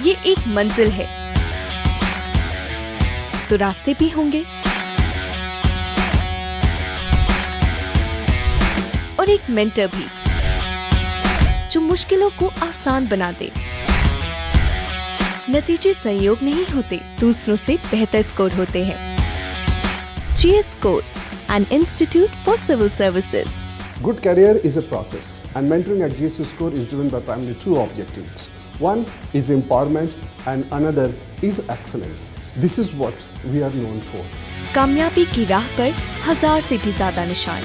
ये एक मंजिल है तो रास्ते भी होंगे और एक मेंटर भी जो मुश्किलों को आसान बना दे। नतीजे संयोग नहीं होते, दूसरों से बेहतर स्कोर होते हैं। GS Score, an institute for civil services. Good career is a process, and mentoring at GS Score is driven by primarily two objectives. One is empowerment and another is excellence. This is what we are known for. कामयाबी की राह पर 1000 से भी ज्यादा निशान।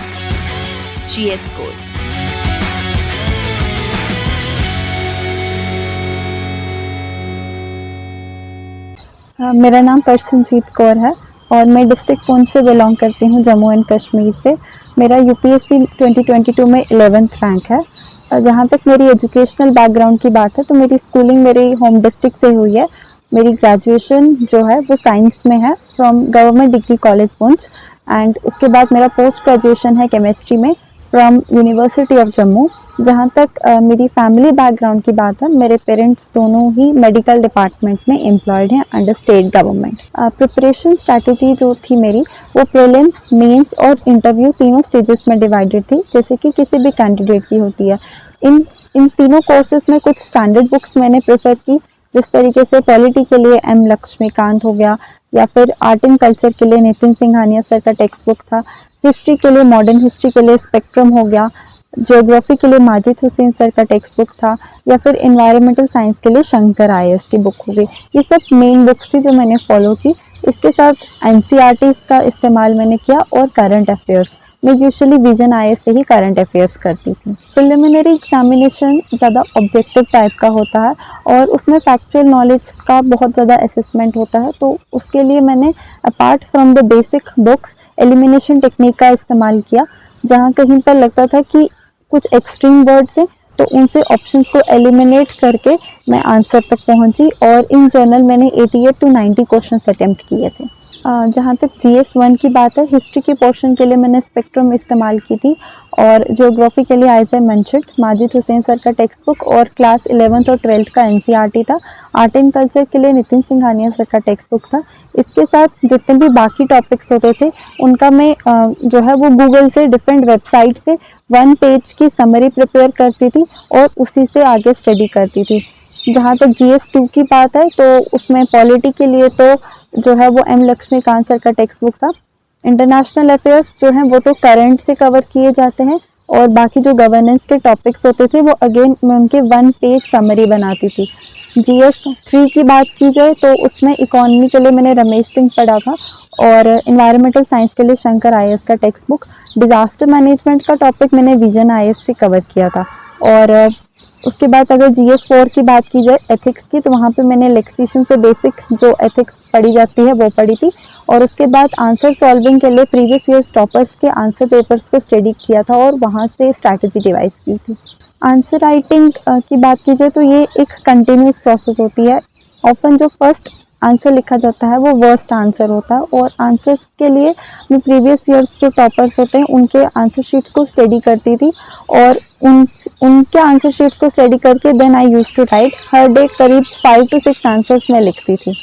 GS Score। मेरा नाम परसनजीत कौर है और मैं डिस्ट्रिक्ट पुंछ से बिलोंग करती हूँ, जम्मू एंड कश्मीर से। मेरा UPSC 2022 में 11th रैंक है। जहाँ तक मेरी एजुकेशनल बैकग्राउंड की बात है तो मेरी स्कूलिंग मेरी होम डिस्ट्रिक्ट से हुई है। मेरी ग्रेजुएशन जो है वो साइंस में है from government degree college Poonch, and उसके बाद मेरा पोस्ट ग्रेजुएशन है केमिस्ट्री में फ्रॉम यूनिवर्सिटी ऑफ जम्मू। जहाँ तक मेरी फैमिली बैकग्राउंड की बात है, मेरे पेरेंट्स दोनों ही मेडिकल डिपार्टमेंट में एम्प्लॉयड हैं under state government. Preparation strategy जो थी मेरी वो प्रीलिम्स, मेंस और इंटरव्यू तीनों स्टेजेस में डिवाइडेड थी, जैसे कि किसी भी कैंडिडेट की होती है। इन तीनों कोर्सेज में कुछ स्टैंडर्ड बुक्स मैंने प्रेफर की, जिस तरीके से पॉलिटी के लिए M लक्ष्मीकांत हो गया, या फिर आर्ट एंड कल्चर के लिए नितिन सिंघानिया सर का टेक्स्ट बुक था, हिस्ट्री के लिए मॉडर्न हिस्ट्री के लिए स्पेक्ट्रम हो गया, ज्योग्राफी के लिए माजिद हुसैन सर का टेक्स्ट बुक था, या फिर एनवायरमेंटल साइंस के लिए शंकर IAS की बुक हो गई। ये सब मेन बुक्स थी जो मैंने फॉलो की। इसके साथ NCERTs का इस्तेमाल मैंने किया और करंट अफेयर्स। मैं यूजुअली विजन IAS से ही करंट अफेयर्स करती थी। प्रिलिमिनरी एग्जामिनेशन ज़्यादा ऑब्जेक्टिव टाइप का होता है और उसमें फैक्चुअल नॉलेज का बहुत ज़्यादा असेसमेंट होता है, तो उसके लिए मैंने apart from the basic books elimination technique का इस्तेमाल किया। जहाँ कहीं पर लगता था कि कुछ एक्सट्रीम वर्ड्स हैं तो उनसे ऑप्शंस को एलिमिनेट करके मैं आंसर तक पहुंची, और इन जनरल मैंने 88 to 90 क्वेश्चंस अटेम्प्ट किए थे। जहाँ तक GS1 की बात है, हिस्ट्री के पोर्शन के लिए मैंने स्पेक्ट्रम इस्तेमाल की थी, और ज्योग्राफी के लिए as I mentioned Majid Hussain sir का टेक्स्ट बुक और क्लास 11th और 12th का NCERT था। आर्ट एंड कल्चर के लिए नितिन सिंघानिया सर का टेक्स्ट बुक था। इसके साथ जितने भी बाकी टॉपिक्स होते थे उनका मैं जो है वो गूगल से, डिफरेंट वेबसाइट से 1 पेज की समरी प्रिपेयर करती थी और उसी से आगे स्टडी करती थी। जहाँ तक GS2 की बात है तो उसमें पॉलिटी के लिए तो जो है वो M लक्ष्मीकांत सर का टेक्स्ट बुक था। इंटरनेशनल अफेयर्स जो हैं वो तो करंट से कवर किए जाते हैं, और बाकी जो गवर्नेंस के टॉपिक्स होते थे वो अगेन मैं उनके 1 पेज समरी बनाती थी। GS3 की बात की जाए तो उसमें इकोनॉमी के लिए मैंने रमेश सिंह पढ़ा था, और एनवायरमेंटल साइंस के लिए शंकर IAS का टेक्स्ट बुक। डिज़ास्टर मैनेजमेंट का टॉपिक मैंने विजन IAS से कवर किया था। और उसके बाद अगर GS4 की बात की जाए एथिक्स की, तो वहाँ पे मैंने लेक्सिशन से बेसिक जो एथिक्स पढ़ी जाती है वो पढ़ी थी, और उसके बाद आंसर सॉल्विंग के लिए प्रीवियस ईयर्स टॉपर्स के आंसर पेपर्स को स्टडी किया था और वहाँ से स्ट्रैटेजी डिवाइस की थी। आंसर राइटिंग की बात की जाए तो ये एक कंटिन्यूस प्रोसेस होती है। ऑफन जो फर्स्ट आंसर लिखा जाता है वो वर्स्ट आंसर होता है, और आंसर्स के लिए मैं प्रीवियस ईयर्स जो टॉपर्स होते हैं उनके आंसर शीट्स को स्टडी करती थी, और उनके आंसर शीट्स को स्टडी करके then I used to write. हर डे करीब 5 to 6 आंसर्स मैं लिखती थी।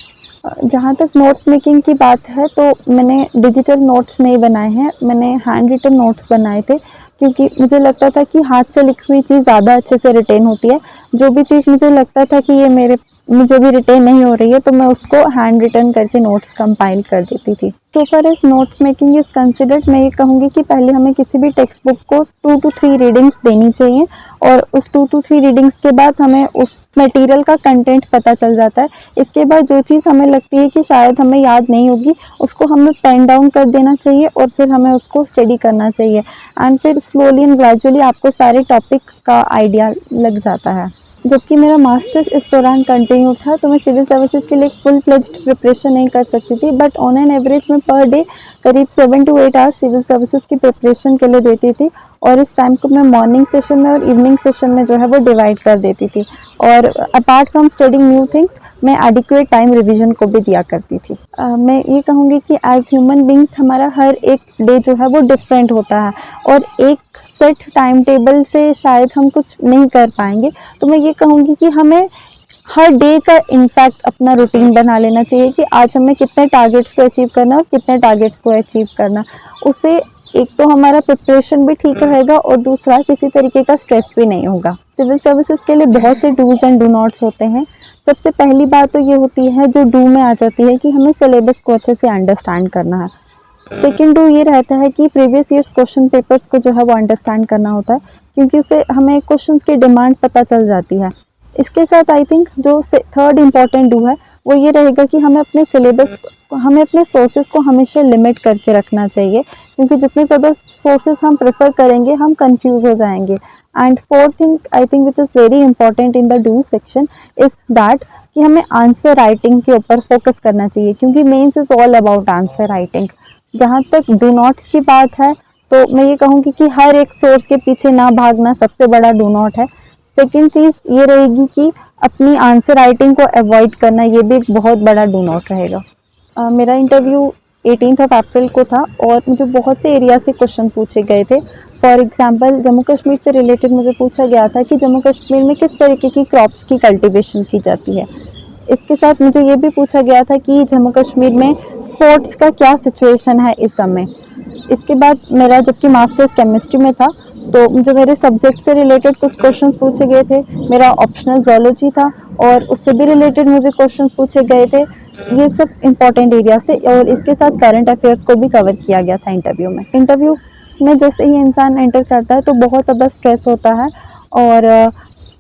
जहाँ तक नोट मेकिंग की बात है तो मैंने डिजिटल नोट्स नहीं बनाए हैं, मैंने हैंड रिटन नोट्स बनाए थे, क्योंकि मुझे लगता था कि हाथ से लिखी हुई चीज़ ज़्यादा अच्छे से रिटेन होती है। जो भी चीज़ मुझे लगता था कि ये मुझे भी रिटेन नहीं हो रही है तो मैं उसको हैंड रिटन करके नोट्स कंपाइल कर देती थी। So far as notes making is considered, मैं ये कहूँगी कि पहले हमें किसी भी टेक्स्ट बुक को 2 to 3 रीडिंग्स देनी चाहिए, और उस 2 to 3 रीडिंग्स के बाद हमें उस मटेरियल का कंटेंट पता चल जाता है। इसके बाद जो चीज़ हमें लगती है कि शायद हमें याद नहीं होगी उसको हमें पेन डाउन कर देना चाहिए, और फिर हमें उसको स्टडी करना चाहिए, एंड फिर स्लोली एंड ग्रेजुअली आपको सारे टॉपिक का आइडिया लग जाता है। जबकि मेरा मास्टर्स इस दौरान कंटिन्यू था तो मैं सिविल सर्विसेज के लिए फुल फ्लेज्ड प्रिपरेशन नहीं कर सकती थी, बट ऑन एन एवरेज में पर डे करीब 7 to 8 आवर्स सिविल सर्विसेज की प्रिपरेशन के लिए देती थी, और इस टाइम को मैं मॉर्निंग सेशन में और इवनिंग सेशन में जो है वो डिवाइड कर देती थी। और apart from studying new things मैं एडिक्वेट टाइम रिवीजन को भी दिया करती थी। मैं ये कहूँगी कि एज ह्यूमन बींग्स हमारा हर एक डे जो है वो डिफरेंट होता है, और एक सेट टाइम टेबल से शायद हम कुछ नहीं कर पाएंगे। तो मैं ये कहूँगी कि हमें हर डे का इनफैक्ट अपना रूटीन बना लेना चाहिए कि आज हमें कितने टारगेट्स को अचीव करना और कितने टारगेट्स को अचीव करना। उससे एक तो हमारा प्रिपरेशन भी ठीक रहेगा और दूसरा किसी तरीके का स्ट्रेस भी नहीं होगा। सिविल सर्विसेज के लिए बहुत से डूज एंड डू नॉट्स होते हैं। सबसे पहली बात तो ये होती है जो डू में आ जाती है कि हमें सिलेबस को अच्छे से अंडरस्टैंड करना है। सेकेंड डू ये रहता है कि प्रीवियस ईयर्स क्वेश्चन पेपर्स को जो है वो अंडरस्टैंड करना होता है, क्योंकि उससे हमें क्वेश्चंस की डिमांड पता चल जाती है। इसके साथ आई थिंक जो थर्ड इम्पॉर्टेंट डू है वो ये रहेगा कि हमें अपने सिलेबस, हमें अपने सोर्सेज को हमेशा लिमिट करके रखना चाहिए, क्योंकि जितने ज़्यादा सोर्सेज हम प्रेफर करेंगे हम कंफ्यूज हो जाएंगे। And fourth thing I think which is very important in the do section is that कि हमें आंसर राइटिंग के ऊपर फोकस करना चाहिए, क्योंकि mains is all about answer writing. जहाँ तक डू नॉट्स की बात है तो मैं ये कहूँगी कि हर एक सोर्स के पीछे ना भागना सबसे बड़ा डू नॉट है। सेकेंड चीज़ ये रहेगी कि अपनी आंसर राइटिंग को अवॉइड करना, ये भी एक बहुत बड़ा डू नॉट रहेगा। मेरा इंटरव्यू 18 अप्रैल को था और मुझे बहुत से एरिया से क्वेश्चन पूछे गए थे। फॉर एग्जांपल जम्मू कश्मीर से रिलेटेड मुझे पूछा गया था कि जम्मू कश्मीर में किस तरीके की क्रॉप्स की कल्टीवेशन की जाती है। इसके साथ मुझे ये भी पूछा गया था कि जम्मू कश्मीर में स्पोर्ट्स का क्या सिचुएशन है इस समय। इसके बाद मेरा जबकि मास्टर्स केमिस्ट्री में था तो मुझे मेरे सब्जेक्ट से रिलेटेड कुछ क्वेश्चंस पूछे गए थे। मेरा ऑप्शनल जोलॉजी था और उससे भी रिलेटेड मुझे क्वेश्चंस पूछे गए थे। ये सब इंपॉर्टेंट एरिया से, और इसके साथ करंट अफेयर्स को भी कवर किया गया था इंटरव्यू में जैसे ही इंसान एंटर करता है तो बहुत ज़्यादा स्ट्रेस होता है और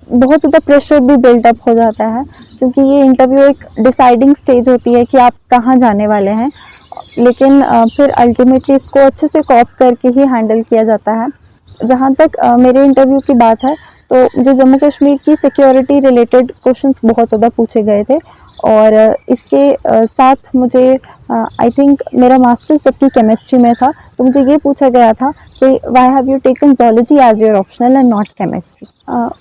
बहुत ज़्यादा प्रेशर भी बिल्डअप हो जाता है, क्योंकि ये इंटरव्यू एक डिसाइडिंग स्टेज होती है कि आप कहाँ जाने वाले हैं। लेकिन फिर अल्टीमेटली इसको अच्छे से कॉप करके ही हैंडल किया जाता है। जहाँ तक मेरे इंटरव्यू की बात है तो मुझे जम्मू कश्मीर की सिक्योरिटी रिलेटेड क्वेश्चंस बहुत ज़्यादा पूछे गए थे और इसके साथ मुझे आई थिंक मेरा मास्टर्स जबकि केमिस्ट्री में था तो मुझे ये पूछा गया था कि why have you taken zoology as your optional and not chemistry.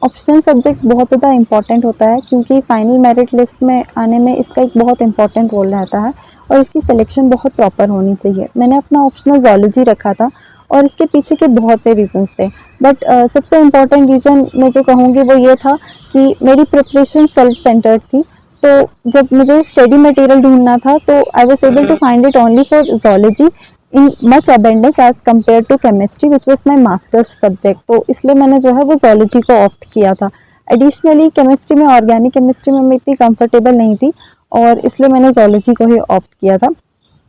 Optional subject बहुत ज़्यादा इंपॉर्टेंट होता है क्योंकि फाइनल मेरिट लिस्ट में आने में इसका एक बहुत इंपॉर्टेंट रोल रहता है और इसकी सिलेक्शन बहुत प्रॉपर होनी चाहिए। मैंने अपना ऑप्शनल जोलॉजी रखा था और इसके पीछे के बहुत से रीजंस थे, बट सबसे इम्पॉर्टेंट रीज़न मैं जो कहूँगी वो ये था कि मेरी प्रिपरेशन सेल्फ सेंटर्ड थी। तो जब मुझे स्टडी मटेरियल ढूंढना था तो I was able to find it only for zoology in much abundance as compare to chemistry which was my masters subject. तो इसलिए मैंने जो है वो जोलॉजी को ऑप्ट किया था। एडिशनली केमिस्ट्री में, ऑर्गेनिक केमिस्ट्री में मैं इतनी कंफर्टेबल नहीं थी और इसलिए मैंने जोलॉजी को ही ऑप्ट किया था।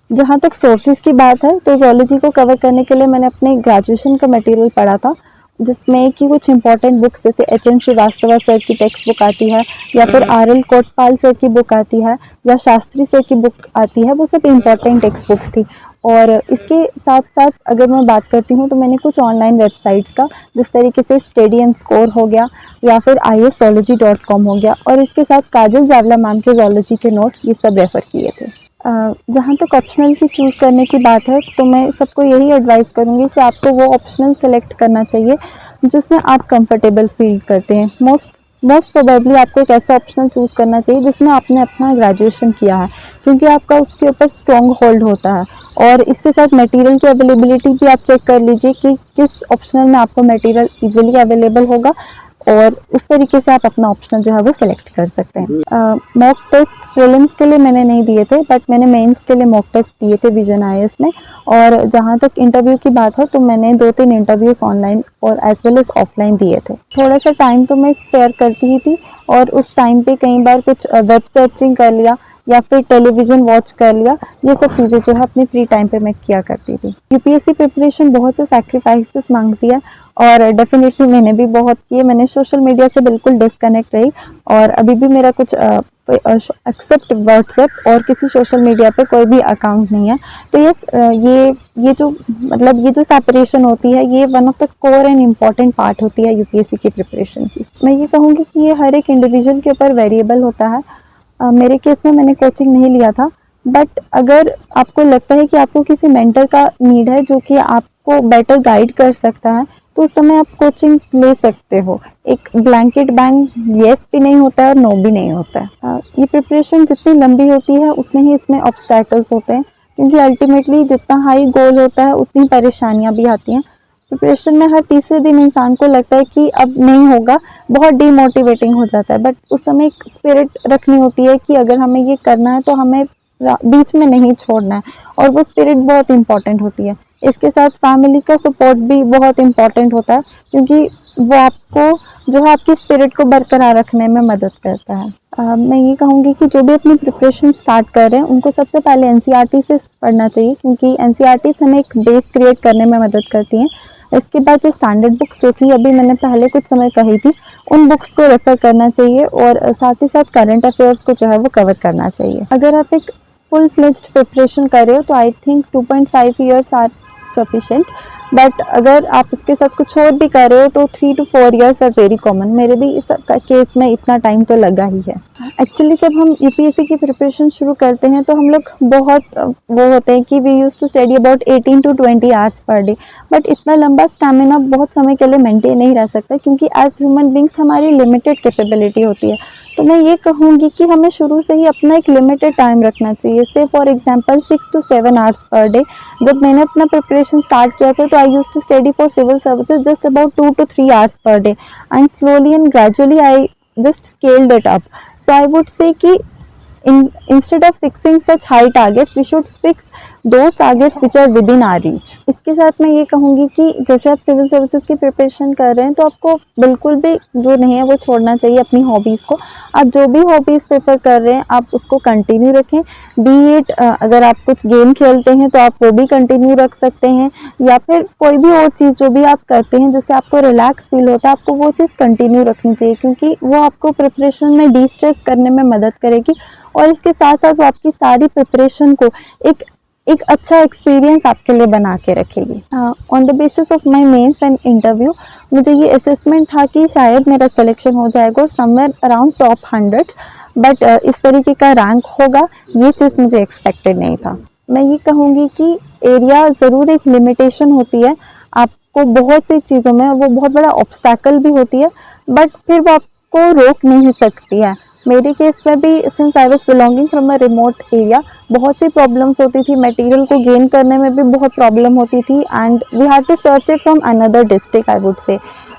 जहाँ तक सोर्सेज की बात है तो जोलॉजी को कवर करने के लिए मैंने अपने ग्रेजुएशन का मटेरियल पढ़ा था, जिसमें कि कुछ इंपॉर्टेंट बुक्स जैसे एच.एन. श्रीवास्तव सर की टेक्स्ट बुक आती है या फिर आर.एल. कोटपाल सर की बुक आती है या शास्त्री सर की बुक आती है, वो सब इंपॉर्टेंट टेक्स्ट बुक्स थी। और इसके साथ साथ अगर मैं बात करती हूँ तो मैंने कुछ ऑनलाइन वेबसाइट्स का, जिस तरीके से स्टडी एंड स्कोर हो गया या फिर ISZology.com हो गया, और इसके साथ काजल जावला मैम के जोलॉजी के नोट्स, ये सब रेफ़र किए थे। जहाँ तक ऑप्शनल की चूज़ करने की बात है तो मैं सबको यही एडवाइस करूँगी कि आपको वो ऑप्शनल सेलेक्ट करना चाहिए जिसमें आप कंफर्टेबल फील करते हैं। मोस्ट प्रोबेबली आपको एक ऐसा ऑप्शनल चूज़ करना चाहिए जिसमें आपने अपना ग्रेजुएशन किया है, क्योंकि आपका उसके ऊपर स्ट्रॉन्ग होल्ड होता है। और इसके साथ मटेरियल की अवेलेबिलिटी भी आप चेक कर लीजिए कि किस ऑप्शनल में आपको मटेरियल इजीली अवेलेबल होगा और उस तरीके से आप अपना ऑप्शनल जो है वो सिलेक्ट कर सकते हैं। मॉक टेस्ट प्रीलिम्स के लिए मैंने नहीं दिए थे, बट मैंने मेंस के लिए मॉक टेस्ट दिए थे विजन IAS में। और जहाँ तक इंटरव्यू की बात है तो मैंने 2-3 इंटरव्यूज़ ऑनलाइन और एज वेल एज ऑफलाइन दिए थे। थोड़ा सा टाइम तो मैं स्पेयर करती ही थी और उस टाइम पे कई बार कुछ वेब सर्चिंग कर लिया या फिर टेलीविज़न वॉच कर लिया। ये सब चीज़ें जो है अपनी फ्री टाइम पे मैं किया करती थी। UPSC प्रिपरेशन बहुत से सैक्रिफाइसेस मांगती है और डेफिनेटली मैंने भी बहुत किए। मैंने सोशल मीडिया से बिल्कुल डिस्कनेक्ट रही और अभी भी मेरा कुछ एक्सेप्ट व्हाट्सएप और किसी सोशल मीडिया पे कोई भी अकाउंट नहीं है। तो यस, ये जो सेपरेशन होती है ये one of the core and important part होती है UPSC की प्रिपरेशन की। मैं ये कहूँगी कि ये हर एक इंडिविजुअल के ऊपर वेरिएबल होता है। मेरे केस में मैंने कोचिंग नहीं लिया था, बट अगर आपको लगता है कि आपको किसी मेंटर का नीड है जो कि आपको बेटर गाइड कर सकता है तो उस समय आप कोचिंग ले सकते हो। एक ब्लैंकेट बैंग येस भी नहीं होता है और नो भी नहीं होता है। ये प्रिपरेशन जितनी लंबी होती है उतने ही इसमें ऑब्स्टैकल्स होते हैं, क्योंकि अल्टीमेटली जितना हाई गोल होता है उतनी परेशानियां भी आती हैं। प्रिपरेशन में हर तीसरे दिन इंसान को लगता है कि अब नहीं होगा, बहुत डीमोटिवेटिंग हो जाता है, बट उस समय एक स्पिरिट रखनी होती है कि अगर हमें ये करना है तो हमें बीच में नहीं छोड़ना है, और वो स्पिरिट बहुत इंपॉर्टेंट होती है। इसके साथ फैमिली का सपोर्ट भी बहुत इंपॉर्टेंट होता है, क्योंकि वो आपको जो है आपकी स्पिरिट को बरकरार रखने में मदद करता है। मैं ये कहूँगी कि जो भी अपनी प्रिपरेशन स्टार्ट कर रहे हैं उनको सबसे पहले एनसीईआरटी से पढ़ना चाहिए, क्योंकि एनसीईआरटी हमें एक बेस क्रिएट करने में मदद करती हैं। इसके बाद जो स्टैंडर्ड बुक्स, जो कि अभी मैंने पहले कुछ समय कही थी, उन बुक्स को रेफर करना चाहिए, और साथ ही साथ करंट अफेयर्स को जो है वो कवर करना चाहिए। अगर आप एक फुल फ्लेज्ड प्रिपरेशन कर रहे हो तो I think 2.5 years are sufficient, but अगर आप उसके साथ कुछ और भी कर रहे हो तो 3 to 4 years are very common. मेरे भी इस केस में इतना टाइम तो लगा ही है। एक्चुअली जब हम यूपीएससी की प्रिपरेशन शुरू करते हैं तो हम लोग बहुत वो होते हैं कि we use to study about 18 to 20 hours per day, but इतना लंबा स्टैमिना बहुत समय के लिए मेंटेन नहीं रह सकता, क्योंकि एज ह्यूमन बींग्स हमारी लिमिटेड कैपेबिलिटी होती है। तो मैं ये कहूँगी कि हमें शुरू से ही अपना एक लिमिटेड टाइम रखना चाहिए। Say for example 6 to 7 hours per day. जब मैंने अपना प्रिपरेशन स्टार्ट किया था तो I used to study for civil services just about 2 to 3 hours per day, and slowly and gradually I just scaled it up. So I would say कि instead of fixing such high targets, we should fix those targets which are within our reach. इसके साथ मैं ये कहूँगी कि जैसे आप civil services की प्रिपरेशन कर रहे हैं तो आपको बिल्कुल भी जो नहीं है वो छोड़ना चाहिए अपनी हॉबीज़ को। आप जो भी हॉबीज़ प्रेफर कर रहे हैं आप उसको कंटिन्यू रखें। बी इट अगर आप कुछ गेम खेलते हैं तो आप वो भी कंटिन्यू रख सकते हैं, या फिर कोई भी और चीज़ जो भी आप करते हैं जिससे आपको रिलैक्स फील होता है, आपको वो चीज़ कंटिन्यू रखनी चाहिए, क्योंकि वो आपको प्रिपरेशन में डी स्ट्रेस करने में मदद करेगी, और इसके साथ साथ वो आपकी सारी प्रिपरेशन को एक अच्छा एक्सपीरियंस आपके लिए बना के रखेगी। On the basis of my mains and interview मुझे ये असेसमेंट था कि शायद मेरा सिलेक्शन हो जाएगा समवेयर अराउंड टॉप 100, बट इस तरीके का रैंक होगा ये चीज़ मुझे एक्सपेक्टेड नहीं था। मैं ये कहूँगी कि एरिया ज़रूर एक लिमिटेशन होती है आपको बहुत सी चीज़ों में, वो बहुत बड़ा ऑब्स्टैकल भी होती है, बट फिर वो आपको रोक नहीं सकती है। मेरे केस में भी since I was belonging from a remote area बहुत सी प्रॉब्लम्स होती थी, मटेरियल को गेन करने में भी बहुत प्रॉब्लम होती थी, and we had to search it from another district I would say.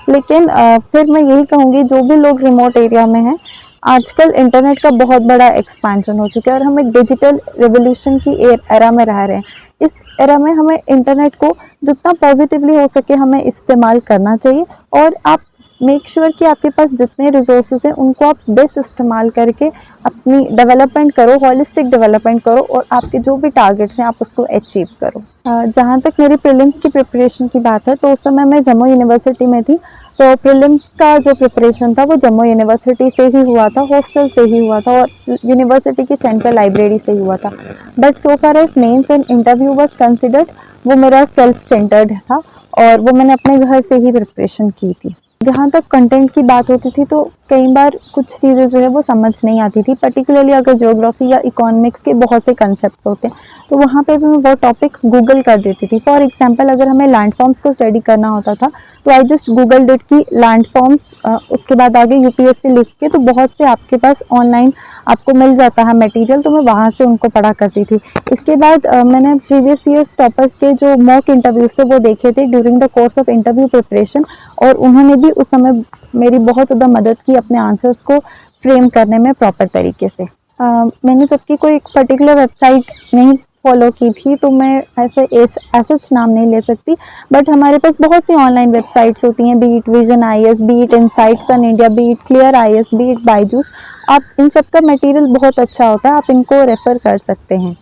लेकिन फिर मैं यही कहूँगी जो भी लोग रिमोट एरिया में हैं, आजकल इंटरनेट का बहुत बड़ा एक्सपेंशन हो चुका है और हम एक डिजिटल रेवोल्यूशन की एरा में रह रहे हैं। इस एरा में हमें इंटरनेट को जितना पॉजिटिवली हो सके हमें इस्तेमाल करना चाहिए, और आप मेक श्योर कि आपके पास जितने रिसोर्सेज हैं उनको आप बेस्ट इस्तेमाल करके अपनी डेवलपमेंट करो, हॉलिस्टिक डेवलपमेंट करो, और आपके जो भी टारगेट्स हैं आप उसको अचीव करो। जहाँ तक मेरी प्रीलिम्स की प्रिपरेशन की बात है तो उस समय मैं जम्मू यूनिवर्सिटी में थी, तो प्रीलिम्स का जो प्रिपरेशन था वो जम्मू यूनिवर्सिटी से ही हुआ था, हॉस्टल से ही हुआ था, और यूनिवर्सिटी की सेंट्रल लाइब्रेरी से ही हुआ था। But so far as mains and interview was considered, वो मेरा सेल्फ सेंटर्ड था और वो मैंने अपने घर से ही प्रिपरेशन की थी। जहाँ तक कंटेंट की बात होती थी तो कई बार कुछ चीज़ें जो है वो समझ नहीं आती थी, पर्टिकुलरली अगर ज्योग्राफी या इकोनॉमिक्स के बहुत से कंसेप्ट्स होते हैं तो वहाँ पे भी मैं वो टॉपिक गूगल कर देती थी। फॉर एग्जांपल अगर हमें लैंडफॉर्म्स को स्टडी करना होता था तो आई जस्ट गूगल डिट की लैंडफॉर्म्स, उसके बाद आगे यूपीएससी लिख के, तो बहुत से आपके पास ऑनलाइन आपको मिल जाता है मटेरियल, तो मैं वहाँ से उनको पढ़ा करती थी। इसके बाद मैंने प्रीवियस ईयर्स टॉपर्स के जो मॉक इंटरव्यूज़ थे वो देखे थे during the course of interview preparation, और उन्होंने भी उस समय मेरी बहुत ज़्यादा मदद की अपने आंसर्स को फ्रेम करने में प्रॉपर तरीके से। मैंने जबकि कोई एक पर्टिकुलर वेबसाइट नहीं फॉलो की थी तो मैं ऐसे सच नाम नहीं ले सकती, बट हमारे पास बहुत सी ऑनलाइन वेबसाइट्स होती हैं, B it vision IAS, B it insights on India, B it clear IAS, B it Byju's. आप इन सब का मटेरियल बहुत अच्छा होता है, आप इनको रेफ़र कर सकते हैं।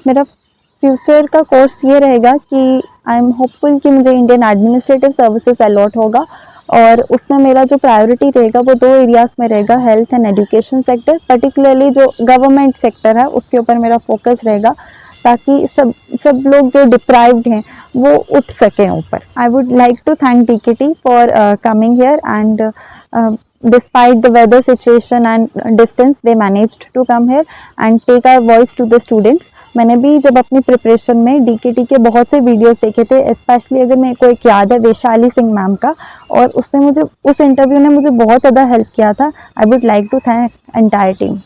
मेरा फ्यूचर का कोर्स ये रहेगा कि आई एम होपफुल कि मुझे इंडियन एडमिनिस्ट्रेटिव सर्विसेज अलॉट होगा, और उसमें मेरा जो प्रायोरिटी रहेगा वो 2 एरियाज़ में रहेगा, health and education sector. Particularly जो गवर्नमेंट सेक्टर है उसके ऊपर मेरा फोकस रहेगा, ताकि सब लोग जो डिप्राइव्ड हैं वो उठ सकें ऊपर। I would like to thank DKT for coming here, and despite the weather situation and distance they managed to come here and take our voice to the students। मैंने भी जब अपनी प्रिपरेशन में डीकेटी के बहुत से वीडियोस देखे थे, स्पेशली अगर मेरे को एक याद है वैशाली सिंह मैम का, और उसने मुझे उस इंटरव्यू ने मुझे बहुत ज़्यादा हेल्प किया था। I would like to thank entire team.